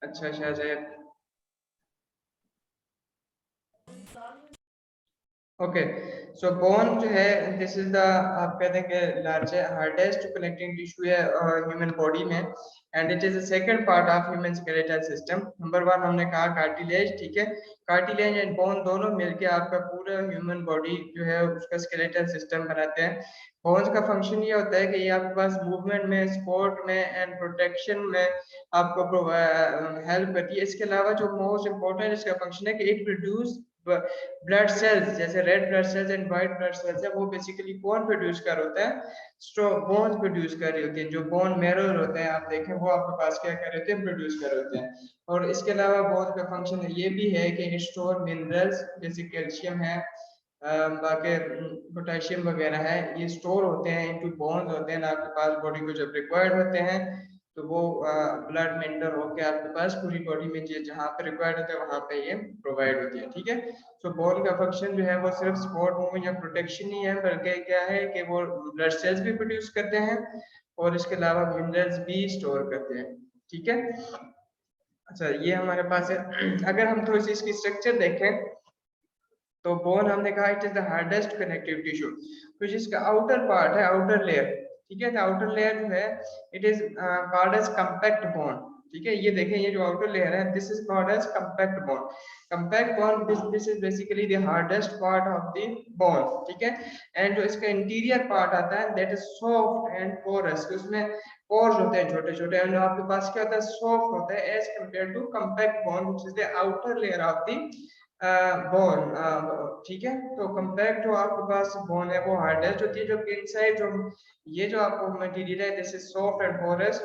अच्छा शाहजैब। ओके, सो बोन जो है दिस इज द, आप कहते हैं कि लार्जेस्ट हार्डेस्ट कनेक्टिंग टिश्यू है ह्यूमन बॉडी में, and it is the second part of human skeletal system. Number one हमने कहा कार्टिलेज, ठीक है। कार्टिलेज एंड बोन दोनों मिलके आपका पूरा ह्यूमन बॉडी जो है उसका स्केलेटल सिस्टम बनाते हैं। बोन्स का फंक्शन ये होता है कि ये आपके पास मूवमेंट में, सपोर्ट में एंड प्रोटेक्शन में आपको हेल्प करती है। इसके अलावा जो मोस्ट इंपॉर्टेंट इसका फंक्शन है कि इट प्रोड्यूस ब्लड सेल्स, जैसे red blood cells and white blood cells है, वो बेसिकली कौन प्रोड्यूस कर होता है, बोन प्रोड्यूस कर रही होती है। जो बोन मैरो होते हैं आप देखें वो आपके पास क्या कर रहे होते हैं, प्रोड्यूस कर रहे होते हैं। और इसके अलावा बोन का फंक्शन ये भी है कि स्टोर मिनरल्स जैसे कैल्शियम है, बाकी पोटेशियम वगैरह है, ये स्टोर होते हैं इनटू बोन्स होते हैं आपके पास बॉडी को जब रिक्वायर्ड होते हैं, तो वो ब्लड में इंटर होकर आपके पास पूरी बॉडी में जहाँ पे रिक्वायर्ड होता है वहां पे ये प्रोवाइड होती है, ठीक है। सो बोन का फंक्शन जो है वो सिर्फ सपोर्ट मूवमेंट या प्रोटेक्शन नहीं है, बल्कि क्या है कि वो ब्लड सेल्स भी प्रोड्यूस करते हैं और इसके अलावा मिनरल्स भी स्टोर करते हैं, ठीक है। अच्छा ये हमारे पास है। अगर हम थोड़ी सी इसकी स्ट्रक्चर देखें तो बोन हमने कहा it is the hardest connective tissue, तो जिसका आउटर पार्ट है, आउटर लेयर, ठीक है, तो आउटर लेयर जो है it is called as compact bone, ठीक है। ये देखें ये जो आउटर लेयर है this is called as compact bone. Compact bone this is basically the hardest part of the bone, ठीक है। एंड जो इसका इंटीरियर पार्ट आता है that is soft and porous, उसमें पोर्स होते हैं छोटे छोटे, एंड आपके पास क्या होता है, सॉफ्ट होता है as compare to compact bone which is the outer layer of the bone, ठीक है। तो कंपैक्ट जो आपके पास बोन है वो हार्डेस्ट होती है, जो इनसाइड जो ये जो आपको मटेरियल है this is soft and porous,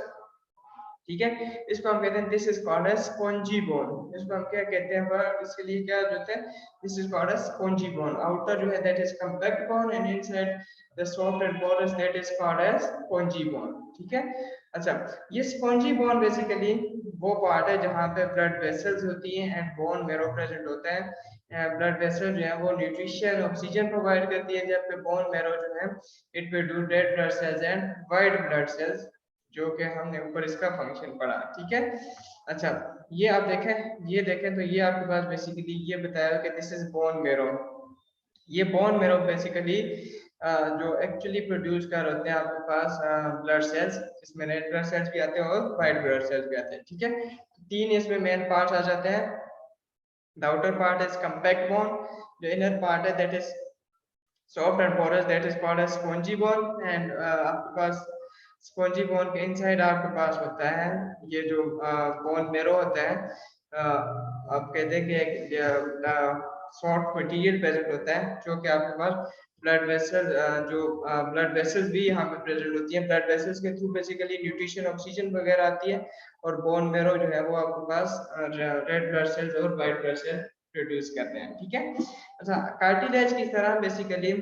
ठीक है। इसको हम कहते हैं this is called as spongy bone. इसको हम क्या कहते हैं, पर इसके लिए क्या होता है, this is called as spongy bone. Outer जो है that is compact bone and inside the soft and porous that is called as spongy bone, ठीक है। अच्छा ये स्पॉन्जी बोन बेसिकली वो पार्ट है जहाँ पे ब्लड वेसल्स होती हैं एंड बोन मैरो प्रेजेंट होता है। ब्लड वेसल जो है वो न्यूट्रिशन ऑक्सीजन प्रोवाइड करती है, जबकि बोन मैरो जो है it produce red blood cells and white blood cells, जो कि हमने ऊपर इसका फंक्शन पढ़ा, ठीक है। अच्छा ये आप देखें, ये देखें तो ये आपके पास बेसिकली ये बताया कि दिस इज बोन मैरो। ये बोन मैरो बेसिकली जो एक्चुअली प्रोड्यूस कर होते हैं आपके पास ब्लड सेल्स, इसमें रेड ब्लड सेल्स भी आते हैं और व्हाइट ब्लड सेल्स भी आते हैं, ठीक है। तीन इसमें मेन पार्ट्स आ जाते हैं। The outer part is compact bone, जो इनर पार्ट है that is soft and porous that is called as spongy bone, and आपके पास स्पॉन्जी बोन के इनसाइड आपके पास होता है ये जो बोन मैरो होता है, आप कहते हैं कि एक सॉफ्ट मटेरियल प्रेजेंट होता है, जो कि आपके पास ब्लड वेसल, जो ब्लड वेसल्स भी यहाँ पे प्रेजेंट होती है, ब्लड वेसल्स के थ्रू बेसिकली न्यूट्रिशन ऑक्सीजन वगैरह आती है, और बोन मैरो जो है वो आपके पास रेड ब्लड सेल्स और व्हाइट ब्लड सेल प्रोड्यूस करते हैं, ठीक है। अच्छा कार्टिलेज की तरह बेसिकली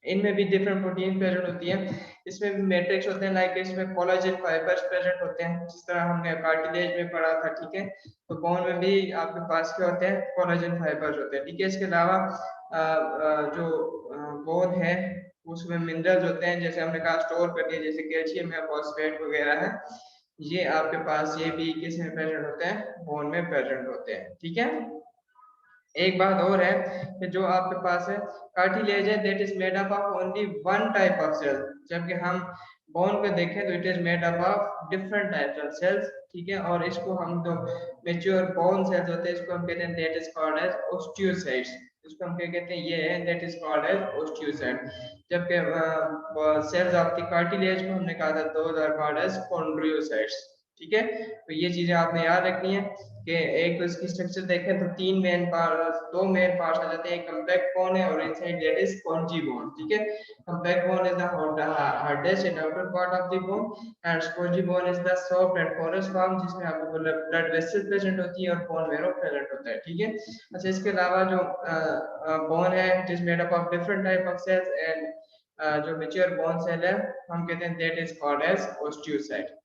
इनमें भी डिफरेंट प्रोटीन प्रेजेंट होती है, इसमें भी मैट्रिक्स होते हैं, लाइक इसमें कोलाजन फाइबर्स प्रेजेंट होते हैं जिस तरह हमने कार्टिलेज में पढ़ा था, ठीक है। तो बोन में भी आपके पास क्या होते हैं, कोलाजन फाइबर्स होते हैं, ठीक है। इसके अलावा जो बोन है उसमें मिनरल्स होते हैं, जैसे हमने कहा स्टोर करती है, जैसे कैल्शियम है, फॉस्फेट वगैरह है, ये आपके पास ये भी किस में प्रेजेंट होते हैं, बोन में प्रेजेंट होते हैं, ठीक है। एक बात और है कि जो आपके पास है कार्टिलेज है that is made up of only one type of cell, जबकि हम बोन को देखें तो it is made up of different types of cells, ठीक है। और इसको हम जो मेच्योर बोन सेल्स होते हैं इसको हम कहते हैं that is called as osteocytes, इसको हम क्या कहते हैं, ये है that is called as osteocyte, जबकि सेल्स ऑफ द कार्टिलेज को हमने कहा था those are called as chondrocytes, ठीक है। तो ये चीजें आपने याद रखनी है कि एक तो इसकी स्ट्रक्चर देखें तो तीन मेन पार्ट, दो मेन पार्ट्स आ जाते हैं, एक कंपैक्ट बोन है और inside that is spongy bone, ठीक है। Compact bone is the hardest and outer part of the bone, and spongy bone is the soft and porous form जिसमें आपको ब्लड वेसल्स प्रेजेंट होती है और बोन मैरो प्रेजेंट होता है, ठीक है। अच्छा इसके अलावा जो बोन है it is made up of different type of cells, and जो मेच्योर बोन सेल है हम कहते हैं that is called as osteocyte,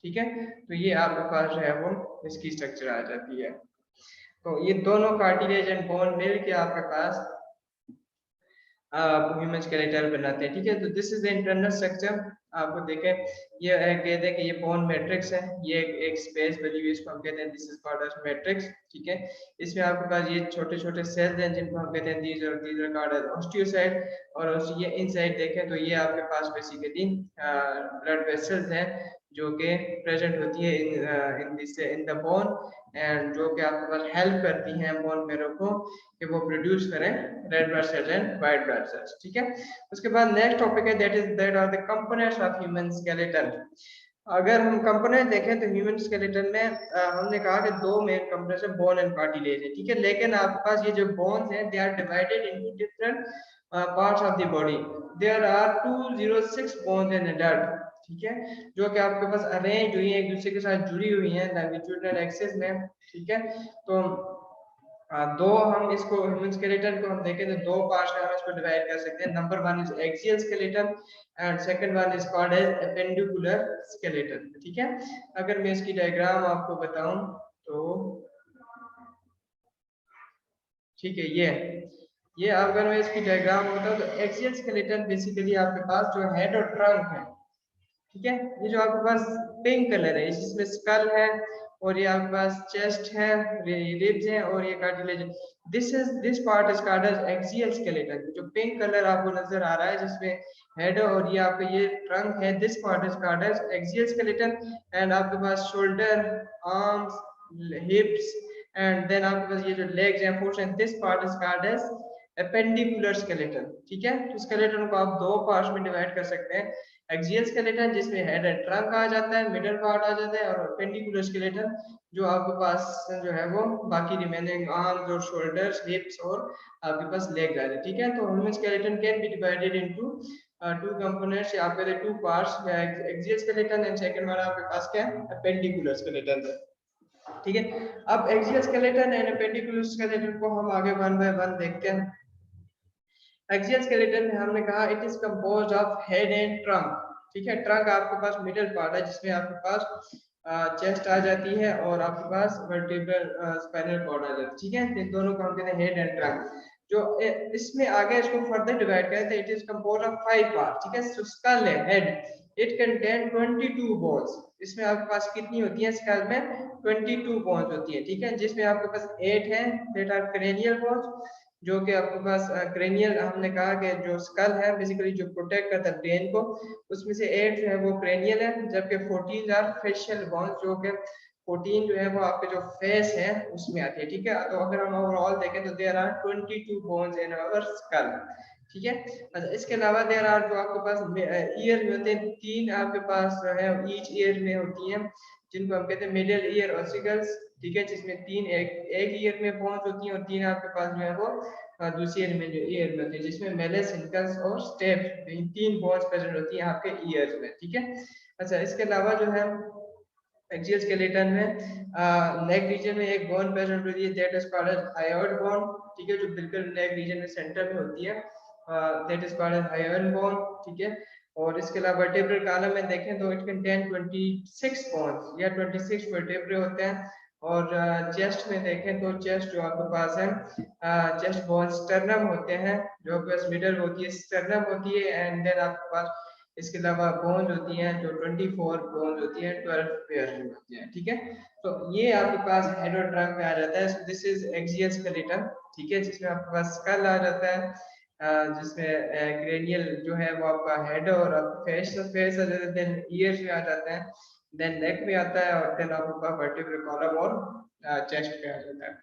ठीक है। तो ये आपके पास जो है वो इसकी स्ट्रक्चर आ जाती है। तो ये दोनों कार्टिलेज एंड बोन मिल के आपके पास ह्यूमन स्केलेटल बनाते हैं, ठीक है। तो this is the internal structure. आपको देखें, ये कहते हैं कि ये बोन मैट्रिक्स है, ये एक स्पेस बनी हुई, इसको हम कहते हैं this is called as matrix, ठीक है। इसमें आपके पास ये छोटे छोटे सेल्स हैं जिनको हम कहते हैं these are called as osteocyte. और ये इनसाइड देखें तो ये आपके पास बेसिकली ब्लड वेसल्स हैं जो कि प्रेजेंट होती है इन द बोन, एंड जो कि आपके पास हेल्प करती हैं बोन मेरो को कि वो प्रोड्यूस करें red blood cells and white blood cells, ठीक है। उसके बाद नेक्स्ट टॉपिक है that are the components of human skeleton. अगर हम कंपोनेंट देखें तो ह्यूमन स्केलेटन में हमने कहा कि दो मेन कंपोनेंट्स है, बोन एंड कार्टिलेज है, ठीक है। लेकिन आपके पास ये जो बोन्स हैं they are divided into different parts of the body. There are 206 bones in adult, ठीक है, जो कि आपके पास अरेंज हुई है, एक दूसरे के साथ जुड़ी हुई हैं लॉन्गिट्यूडिनल एक्सिस में, ठीक है। तो दो हम इसको ह्यूमन स्केलेटन को हम देखें तो दो पार्ट्स में हम इसको डिवाइड कर सकते हैं। Number one is axial skeleton and second one is called as appendicular skeleton, ठीक है। अगर मैं इसकी डायग्राम आपको बताऊं तो ठीक है, ये अगर मैं इसकी डायग्राम बताऊं तो एक्सियल स्केलेटन बेसिकली आपके पास जो हेड और ट्रंक है, ठीक है, ये जो आपके पास पिंक कलर है इसमें स्कल है, और ये आपके पास चेस्ट है, रिब्स हैं और ये कार्टिलेज है। This part is called as axial skeleton. जो पिंक कलर आपको नजर आ रहा है जिसमें हेड और ये आपका ये ट्रंक है, this part is called as axial skeleton. And आपके पास shoulder, arms, hips and then आपके पास ये जो लेग्स हैं, portion, this part is called as appendicular skeleton, ठीक है। तो स्केलेटन को आप दो पार्ट्स में डिवाइड कर सकते हैं, एक्सियल स्केलेटन जिसमें हेड एंड ट्रंक आ जाता है, मिडल पार्ट आ जाता है, और पेंडिकुलर स्केलेटन जो आपके पास जो है वो बाकी रिमेनिंग आर्म्स और शोल्डर्स, हिप्स और आपके पास लेग आ जाए, ठीक है। तो human skeleton can be divided into two components, आपके two parts, axial skeleton and second वाला आपके पास क्या है, पेंडिकुलर स्केलेटन, ठीक है। अब axial skeleton and appendicular skeleton को हम आगे वन बाय वन देखते हैं। एक्सियल स्केलेटन में हमने कहा it is composed of head and trunk, ठीक है। ट्रंक आपके पास मिडिल पार्ट है जिसमें आपके पास चेस्ट आ जाती है और आपके पास वर्टिब्रल स्पाइनल कॉर्ड आ जाती है, ठीक है। इन दोनों को हम कहते हैं हेड एंड ट्रंक। जो इसमें आगे इसको फर्दर डिवाइड करें तो it is composed of 5 part, ठीक है। सो स्कल है, हेड, इट कंटेन 22 बोन्स। इसमें आपके पास कितनी होती है स्कल में, 22 बोन्स होती है, ठीक है, जिसमें आपके पास 8 है दैट आर क्रेनियल बोन्स, जो कि आपके पास क्रेनियल, हमने कहा कि जो स्कल है बेसिकली जो प्रोटेक्ट करता है ब्रेन को, उसमें से 8 जो है वो क्रेनियल है, जबकि 14 आर फेशियल बोन्स, जो कि 14 जो है वो आपके जो फेस है उसमें आती है, ठीक है। तो अगर हम ओवरऑल देखें तो there are 22 bones in our skull, ठीक है। अच्छा, इसके अलावा देयर आर जो आपके पास ईयर में होते हैं, 3 आपके पास जो है ईच ईयर में होती है, जिनको हम कहते हैं मिडिल ईयर ऑसिकल्स, ठीक है, जिसमें 3 एक ईयर में बोन्स होती हैं और 3 आपके पास जो है वो दूसरी ईयर में, जो ईयर में होती है, जिसमें मेलस, इनकस और स्टेप्स, 3 बोन्स प्रेजेंट होती हैं आपके ईयर्स में, ठीक है। अच्छा, इसके अलावा जो है एक्सियल स्केलेटन में नेक रीजन में एक बोन प्रेजेंट होती है that is called as hyoid bone, ठीक है, जो बिल्कुल नेक रीजन में सेंटर में होती है, that is called as hyoid bone, ठीक है। और इसके अलावा वर्टेब्रल कॉलम में देखें तो इट कंटेन 26 बोन्स या 26 वर्टेब्रे होते हैं। और चेस्ट में देखें तो चेस्ट जो आपके पास है, चेस्ट बोन स्टर्नम होते हैं, जो आपके पास मिडल होती है स्टर्नम होती है, एंड देन आपके पास इसके अलावा बोन्स होती हैं जो 24 बोन्स होती हैं 12 पेयर में होती हैं, ठीक है। तो ये आपके पास हेड और ट्रंक में आ जाता है, दिस इज एक्सियल स्केलेटन, ठीक है, जिसमें आपके पास स्कल आ जाता है, जिसमें क्रेनियल जो है वो आपका हेड और फेस फेस आ जाता है, देन ईयर्स में आ जाता है, देन नेक में आता है, और देन आपके पास वर्टिब्रल कॉलम और चेस्ट पे आ जाता है,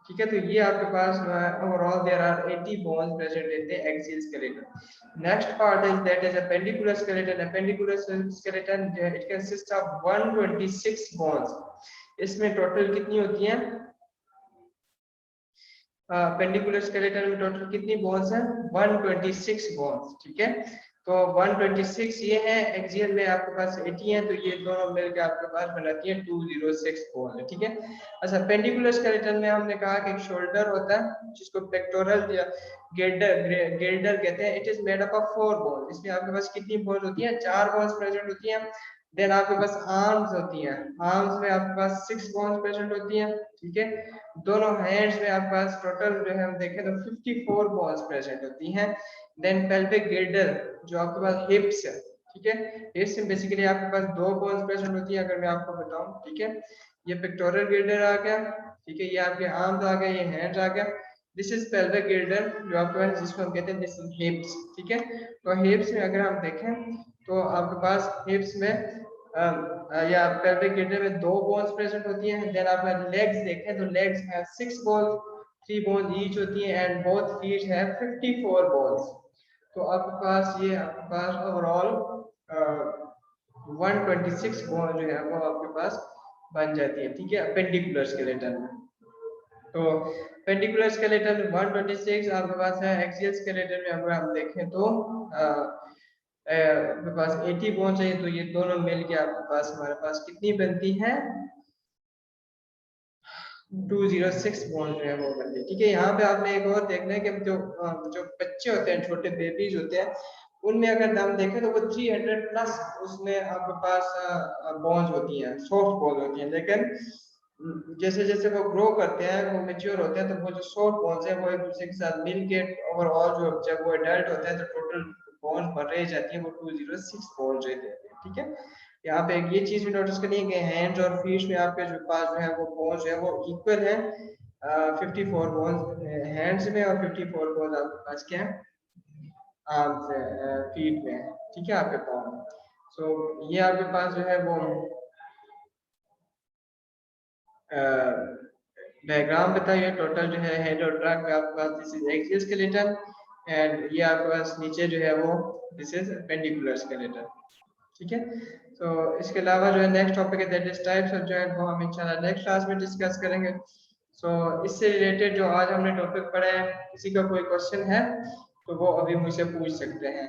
ठीक है। तो ये आपके पास overall there are 80 bones present in the axial skeleton. Next part is that is appendicular skeleton. Appendicular skeleton it consists of 126 bones. इसमें टोटल कितनी होती हैं, पेंडिकुलर स्केलेटन में टोटल कितनी बोन्स हैं, 126 बोन्स, ठीक है। तो 126 ये है, एक्सियल में आपके पास 80 है, तो ये दोनों मिलकर आपके पास बनाती है 206 बोन है, ठीक है। अच्छा, पेंडिकुलर स्केलेटन में हमने कहा कि एक शोल्डर होता है जिसको पेक्टोरल या गेल्डर कहते हैं, it is made up of 4 bones. इसमें आपके पास कितनी बोन्स होती है, 4 बोन्स प्रेजेंट होती हैं, देन आपके पास आर्म्स होती हैं, आर्म्स में आपके पास 6 बोन्स प्रेजेंट होती हैं, ठीक है। दोनों हैंड्स में आपके पास टोटल जो है हम देखें तो 54 बोन्स प्रेजेंट होती हैं। देन पेल्विक गिल्डर जो आपके पास हिप्स है, ठीक है, हिप्स में बेसिकली आपके पास 2 बोन्स प्रेजेंट होती है अगर मैं आपको बताऊं, ठीक है। ये पेक्टोरल गिल्डर आ गया, ठीक है, ये आपके आर्म्स आ गए, ये हैंड्स आ गया। दिस इज पेल्विक गिल्डर जो आपके पास, जिसको हम कहते हैं दिस इज हिप्स, ठीक है। तो हिप्स में अगर हम देखें तो आपके पास हिप्स में या पेल्विक गिल्डर में 2 बोन्स प्रेजेंट होती हैं। देन आप लेग्स देखें तो लेग्स है 6 बोन्स, 3 बोन्स ईच होती हैं एंड बोथ फीट है 54 बोन्स। तो आपके पास ये आपके पास ओवरऑल 126 बोन जो है वो आपके पास बन जाती है, ठीक है, पेंडिकुलर स्केलेटन में। तो पेंडिकुलर स्केलेटन 126 आपके पास है। एक्सियल स्केलेटन में अगर हम देखें तो आपके पास 80 बोन चाहिए, तो ये दोनों मिल के आपके पास हमारे पास कितनी बनती है, 206 बोन जो है वो बनती है, ठीक है। यहाँ पे आपने एक और देखना है कि जो बच्चे होते हैं, छोटे बेबीज होते हैं, उनमें अगर हम देखें तो वो 300 प्लस उसमें आपके पास बोन्स होती हैं, सॉफ्ट बोन होती हैं। लेकिन जैसे जैसे वो ग्रो करते हैं, वो मेच्योर होते हैं, तो वो जो सॉफ्ट बोन्स हैं वो एक दूसरे के साथ मिल के ओवरऑल जो जब वो एडल्ट होते हैं तो टोटल बोन पर रह जाती है वो 206 बोन रहते हैं, ठीक है। यहाँ पे एक ये चीज भी नोटिस करनी है कि हैंड्स और फीट में आपके जो पास जो है वो बोन्स जो है वो इक्वल है। 54 बोन्स हैंड्स में और 54 बोन्स आपके पास क्या है, आर्म्स फीट में है, ठीक है, आपके पास। सो ये आपके पास जो है वो डायग्राम बताइए। टोटल जो है हेड और ट्रैक में आपके पास this is axial skeleton and ये आपके पास नीचे जो है वो दिस इज पेंडिकुलर स्केलेटन, ठीक है। तो इसके अलावा जो है नेक्स्ट टॉपिक है that is types of joint, वो हम इंशाल्लाह नेक्स्ट क्लास में डिस्कस करेंगे। सो इससे रिलेटेड जो आज हमने टॉपिक पढ़ा है, किसी का कोई क्वेश्चन है तो वो अभी मुझसे पूछ सकते हैं।